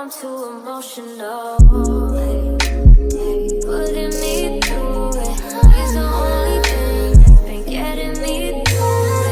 I'm too emotional. Putting me through it. He's the only thing that's been getting me through it.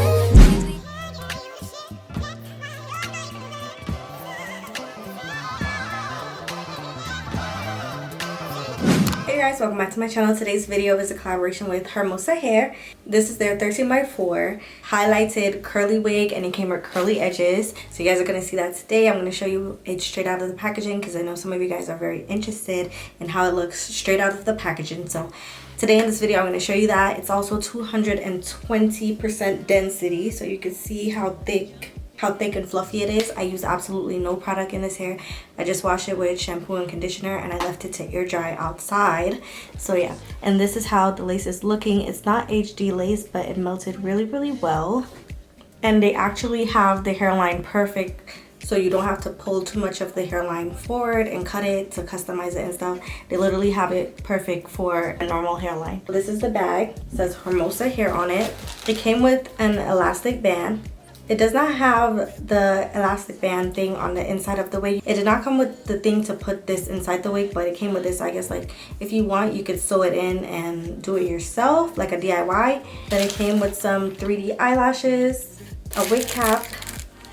Hey guys, welcome back to my channel. Today's video is a collaboration with Hermosa Hair. This is their 13x4 highlighted curly wig, and it came with curly edges. So you guys are going to see that today. I'm going to show you it straight out of the packaging because I know some of you guys are very interested in how it looks straight out of the packaging. So today in this video, I'm going to show you that. It's also 220% density, so you can see how thick and fluffy it is. I use absolutely no product in this hair. I just wash it with shampoo and conditioner, and I left it to air dry outside. So yeah, and this is how the lace is looking. It's not HD lace, but it melted really well, and they actually have the hairline perfect, so you don't have to pull too much of the hairline forward and cut it to customize it and stuff. They literally have it perfect for a normal hairline. This is the bag. It says Hermosa Hair on it. It came with an elastic band. It does not have the elastic band thing on the inside of the wig. It did not come with the thing to put this inside the wig, but it came with this. I guess like if you want, you could sew it in and do it yourself, like a DIY. Then it came with some 3D eyelashes, a wig cap,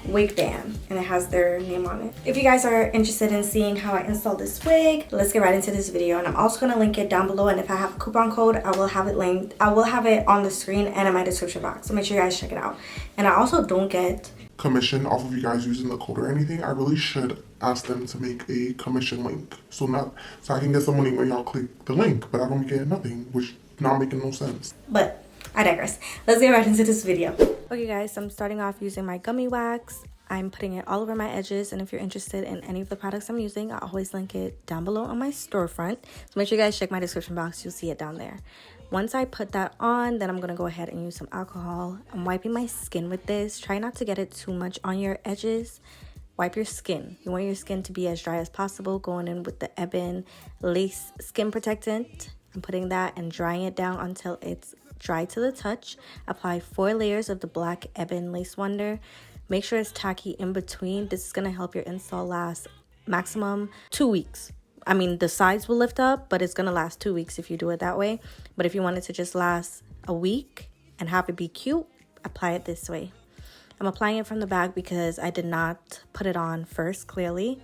wig band, and it has their name on it. If you guys are interested in seeing how I installed this wig, let's get right into this video. And I'm also going to link it down below, and if I have a coupon code, I will have it linked. I will have it on the screen and in my description box, so make sure you guys check it out. And I also don't get commission off of you guys using the code or anything. I really should ask them to make a commission link so I can get some money when y'all click the link, but I don't get nothing, which not making no sense. But I digress. Let's get right into this video. Okay guys, I'm starting off using my gummy wax. I'm putting it all over my edges, and if you're interested in any of the products I'm using, I'll always link it down below on my storefront. So make sure you guys check my description box, you'll see it down there. Once I put that on, then I'm gonna go ahead and use some alcohol. I'm wiping my skin with this. Try not to get it too much on your edges. Wipe your skin. You want your skin to be as dry as possible. Going in with the Ebin Lace Skin Protectant. I'm putting that and drying it down until it's dry to the touch. Apply 4 layers of the black Ebin Lace Wonder. Make sure it's tacky in between. This is going to help your install last maximum 2 weeks. I mean, the sides will lift up, but it's going to last 2 weeks if you do it that way. But if you want it to just last a week and have it be cute, apply it this way. I'm applying it from the back because I did not put it on first, clearly.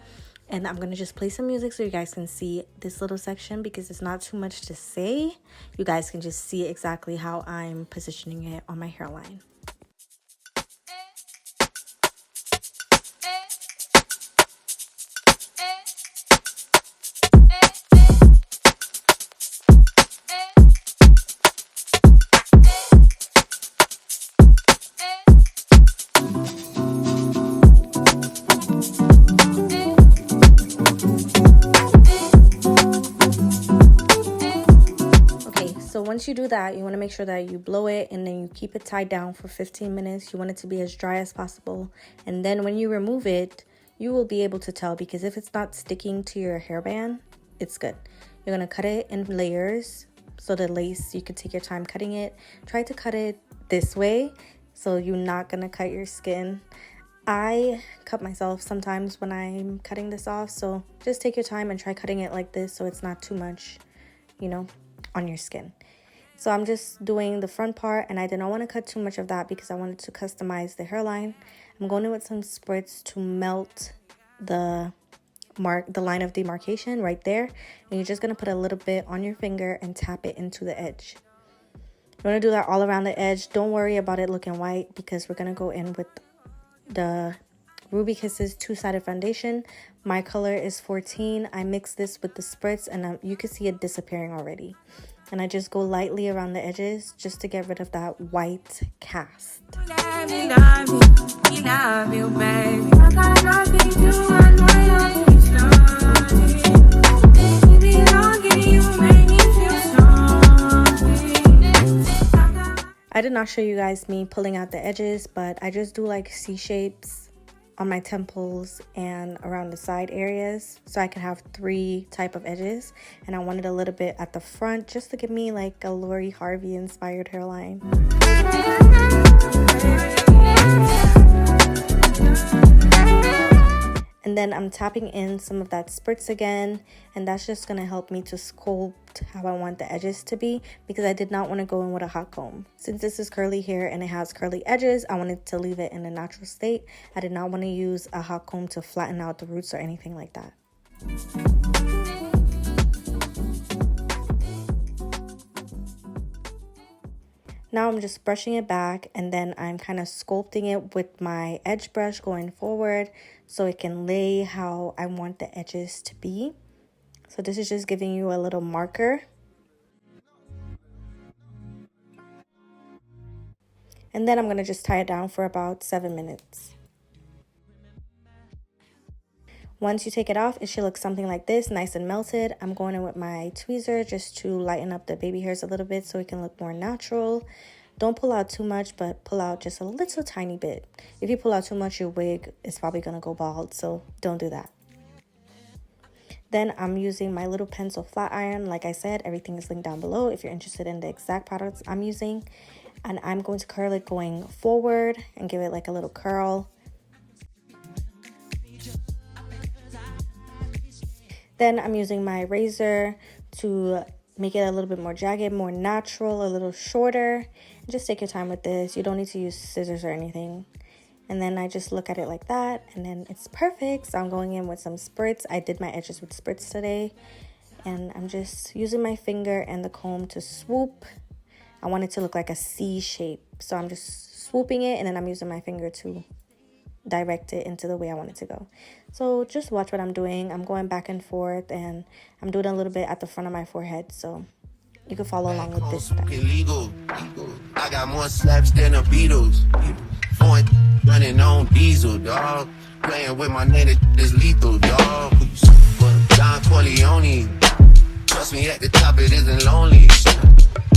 And I'm going to just play some music so you guys can see this little section because it's not too much to say. You guys can just see exactly how I'm positioning it on my hairline. So once you do that, you want to make sure that you blow it and then you keep it tied down for 15 minutes. You want it to be as dry as possible. And then when you remove it, you will be able to tell, because if it's not sticking to your hairband, it's good. You're going to cut it in layers. So the lace, you can take your time cutting it. Try to cut it this way so you're not going to cut your skin. I cut myself sometimes when I'm cutting this off. So just take your time and try cutting it like this so it's not too much, you know, on your skin. So I'm just doing the front part, and I did not want to cut too much of that because I wanted to customize the hairline. I'm going in with some spritz to melt the line of demarcation right there, and you're just going to put a little bit on your finger and tap it into the edge. You want to do that all around the edge. Don't worry about it looking white because we're going to go in with the Ruby Kisses 2-sided foundation. My color is 14. I mix this with the spritz, and you can see it disappearing already. And I just go lightly around the edges just to get rid of that white cast. I did not show you guys me pulling out the edges, but I just do like C shapes on my temples and around the side areas so I can have 3 type of edges. And I wanted a little bit at the front just to give me like a Lori Harvey inspired hairline. And then I'm tapping in some of that spritz again, and that's just going to help me to sculpt how I want the edges to be, because I did not want to go in with a hot comb. Since this is curly hair and it has curly edges, I wanted to leave it in a natural state. I did not want to use a hot comb to flatten out the roots or anything like that. Now I'm just brushing it back, and then I'm kind of sculpting it with my edge brush going forward so it can lay how I want the edges to be. So this is just giving you a little marker. And then I'm going to just tie it down for about 7 minutes. Once you take it off, it should look something like this, nice and melted. I'm going in with my tweezer just to lighten up the baby hairs a little bit so it can look more natural. Don't pull out too much, but pull out just a little tiny bit. If you pull out too much, your wig is probably going to go bald, so don't do that. Then I'm using my little pencil flat iron. Like I said, everything is linked down below if you're interested in the exact products I'm using. And I'm going to curl it going forward and give it like a little curl. Then I'm using my razor to make it a little bit more jagged, more natural, a little shorter. And just take your time with this. You don't need to use scissors or anything. And then I just look at it like that, and then it's perfect. So I'm going in with some spritz. I did my edges with spritz today. And I'm just using my finger and the comb to swoop. I want it to look like a C shape. So I'm just swooping it, and then I'm using my finger to direct it into the way I want it to go. So just watch what I'm doing. I'm going back and forth, and I'm doing a little bit at the front of my forehead, so you can follow along with this step. Illegal. I got more slaps than the Beatles. Running on diesel, dog. Playing with my name is lethal, dog. Don Corleone. Trust me, at the top it isn't lonely.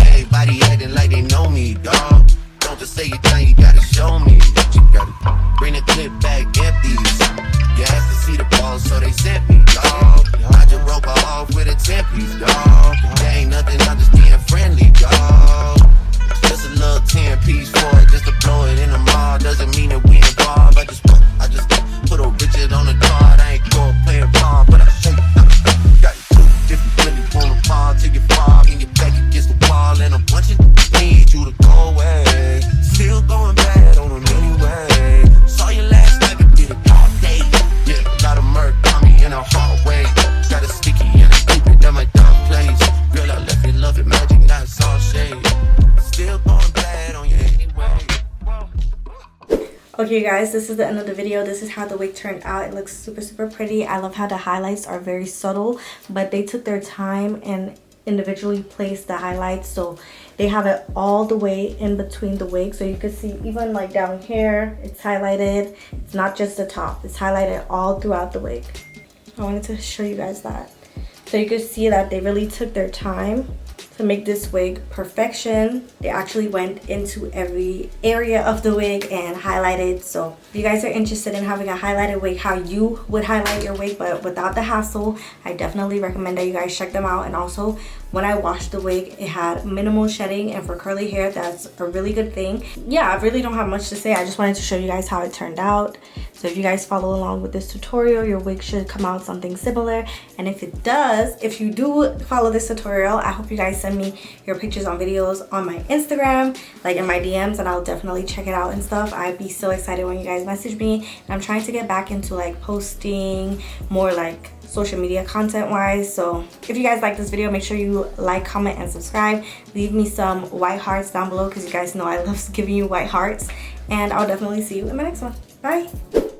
Everybody acting like they know me, dog. Don't just say your time, you gotta show me. You gotta bring the clip back empty. You asked to see the ball, so they sent me, dog. I just broke her off with a 10-piece, dog. There ain't nothing, I'm just being friendly, dog. Just a little 10-piece for it, just to blow it in the mall. Doesn't mean that we involved. I just put a Richard on the card. I ain't going playing ball, but I show you. Got you if you really wanna fall till you fall and your back against the wall, and a bunch of need you to go away. Still going bad on them anyway. Saw you last night, but did it all day. Yeah, got a murk on me in a hallway. Got a sticky and a stupid at my dark place. Girl, I left you love it magic, not all shade. Still going bad on you anyway. Okay guys, this is the end of the video. This is how the wig turned out. It looks super pretty. I love how the highlights are very subtle, but they took their time and individually placed the highlights, so they have it all the way in between the wig, so you can see even like down here it's highlighted. It's not just the top, it's highlighted all throughout the wig. I wanted to show you guys that, so you can see that they really took their time to make this wig perfection. They actually went into every area of the wig and highlighted. So if you guys are interested in having a highlighted wig, how you would highlight your wig but without the hassle, I definitely recommend that you guys check them out. And also, when I washed the wig, it had minimal shedding, and for curly hair, that's a really good thing. Yeah, I really don't have much to say. I just wanted to show you guys how it turned out. So if you guys follow along with this tutorial, your wig should come out something similar. And if it does, if you do follow this tutorial, I hope you guys send me your pictures on videos on my Instagram, like in my DMs, and I'll definitely check it out and stuff. I'd be so excited when you guys message me. And I'm trying to get back into like posting more like social media content wise. So if you guys like this video, make sure you like, comment, and subscribe. Leave me some white hearts down below, because you guys know I love giving you white hearts. And I'll definitely see you in my next one. Bye.